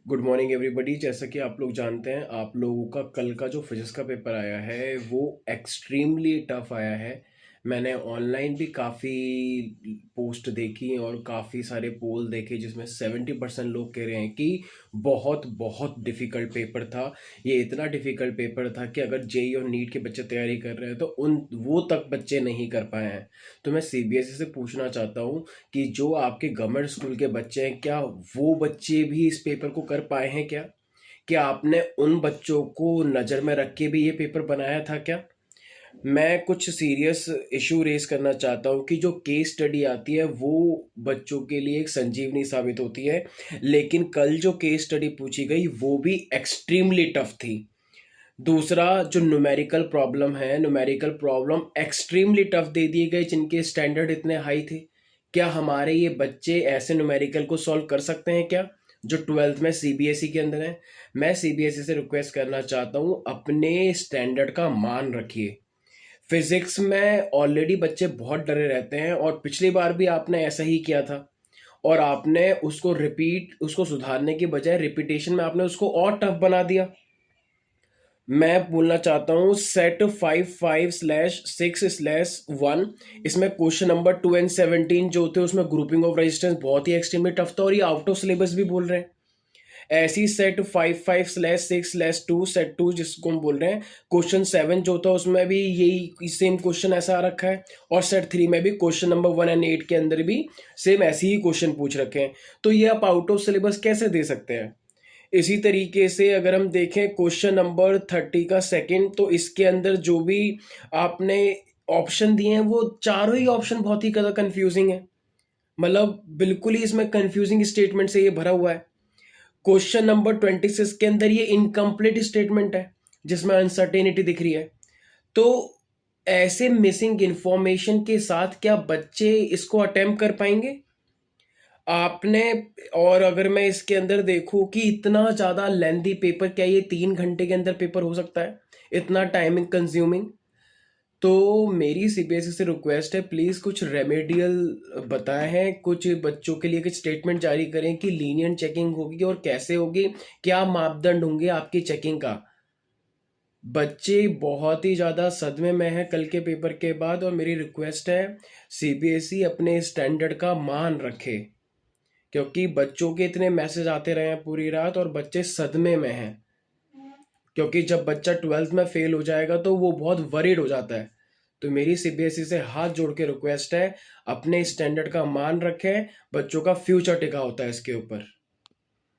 Good morning everybody. जैसा कि आप लोग जानते हैं, आप लोगों का कल का जो फिजिक्स का पेपर आया है वो एक्सट्रीमली टफ आया है। मैंने ऑनलाइन भी काफ़ी पोस्ट देखी और काफ़ी सारे पोल देखे जिसमें 70% लोग कह रहे हैं कि बहुत बहुत डिफ़िकल्ट पेपर था। ये इतना डिफ़िकल्ट पेपर था कि अगर जेई और नीट के बच्चे तैयारी कर रहे हैं तो उन वो तक बच्चे नहीं कर पाए हैं। तो मैं सीबीएसई से पूछना चाहता हूँ कि जो आपके गवर्नमेंट स्कूल के बच्चे हैं, क्या वो बच्चे भी इस पेपर को कर पाए हैं क्या? क्या आपने उन बच्चों को नज़र में रख के भी ये पेपर बनाया था क्या? मैं कुछ सीरियस इशू रेस करना चाहता हूँ कि जो केस स्टडी आती है वो बच्चों के लिए एक संजीवनी साबित होती है, लेकिन कल जो केस स्टडी पूछी गई वो भी एक्सट्रीमली टफ थी। दूसरा, जो न्यूमेरिकल प्रॉब्लम है, numerical problem extremely tough they दिए गए जिनके स्टैंडर्ड इतने हाई थे। क्या हमारे ये बच्चे ऐसे न्यूमेरिकल को सॉल्व कर सकते हैं क्या, जो ट्वेल्थ में सीबीएसई के अंदर है? मैं सीबीएसई से रिक्वेस्ट करना चाहता हूँ, अपने स्टैंडर्ड का मान रखिए। फिजिक्स में ऑलरेडी बच्चे बहुत डरे रहते हैं और पिछली बार भी आपने ऐसा ही किया था, और आपने उसको सुधारने की बजाय रिपीटेशन में आपने उसको और टफ बना दिया। मैं बोलना चाहता हूँ सेट 55/6/1, इसमें क्वेश्चन नंबर 2 and 17 जो थे उसमें ग्रुपिंग ऑफ रेजिस्टेंस बहुत ही एक्सट्रीमली टफ था और ये आउट ऑफ सिलेबस भी बोल रहे हैं। ऐसी सेट 55/6/2 सेट 2 जिसको हम बोल रहे हैं, क्वेश्चन 7 जो था उसमें भी यही सेम क्वेश्चन ऐसा आ रखा है, और सेट 3 में भी क्वेश्चन नंबर 1 and 8 के अंदर भी सेम ऐसे ही क्वेश्चन पूछ रखे हैं। तो ये आप आउट ऑफ सिलेबस कैसे दे सकते हैं? इसी तरीके से अगर हम देखें क्वेश्चन नंबर 30 का सेकंड, तो इसके अंदर जो भी आपने ऑप्शन दिए हैं वो चारों ही ऑप्शन बहुत ही ज़्यादा कंफ्यूजिंग है। मतलब बिल्कुल ही इसमें कंफ्यूजिंग स्टेटमेंट से ये भरा हुआ है। क्वेश्चन नंबर 26 के अंदर ये इनकम्प्लीट स्टेटमेंट है जिसमें अनसर्टेनिटी दिख रही है। तो ऐसे मिसिंग इंफॉर्मेशन के साथ क्या बच्चे इसको अटेम्प्ट कर पाएंगे आपने? और अगर मैं इसके अंदर देखूं कि इतना ज़्यादा लेंथी पेपर, क्या ये 3 घंटे के अंदर पेपर हो सकता है, इतना टाइमिंग कंज्यूमिंग? तो मेरी सीबीएसई से रिक्वेस्ट है, प्लीज़ कुछ रेमेडियल बताए हैं, कुछ बच्चों के लिए कुछ स्टेटमेंट जारी करें कि लीनियंट चेकिंग होगी और कैसे होगी, क्या मापदंड होंगे आपकी चेकिंग का। बच्चे बहुत ही ज़्यादा सदमे में हैं कल के पेपर के बाद, और मेरी रिक्वेस्ट है सीबीएसई अपने स्टैंडर्ड का मान रखे, क्योंकि बच्चों के इतने मैसेज आते रहे हैं पूरी रात और बच्चे सदमे में हैं। क्योंकि जब बच्चा ट्वेल्थ में फेल हो जाएगा तो वो बहुत वरीड हो जाता है। तो मेरी सीबीएसई से हाथ जोड़ के रिक्वेस्ट है, अपने स्टैंडर्ड का मान रखें, बच्चों का फ्यूचर टिका होता है इसके ऊपर।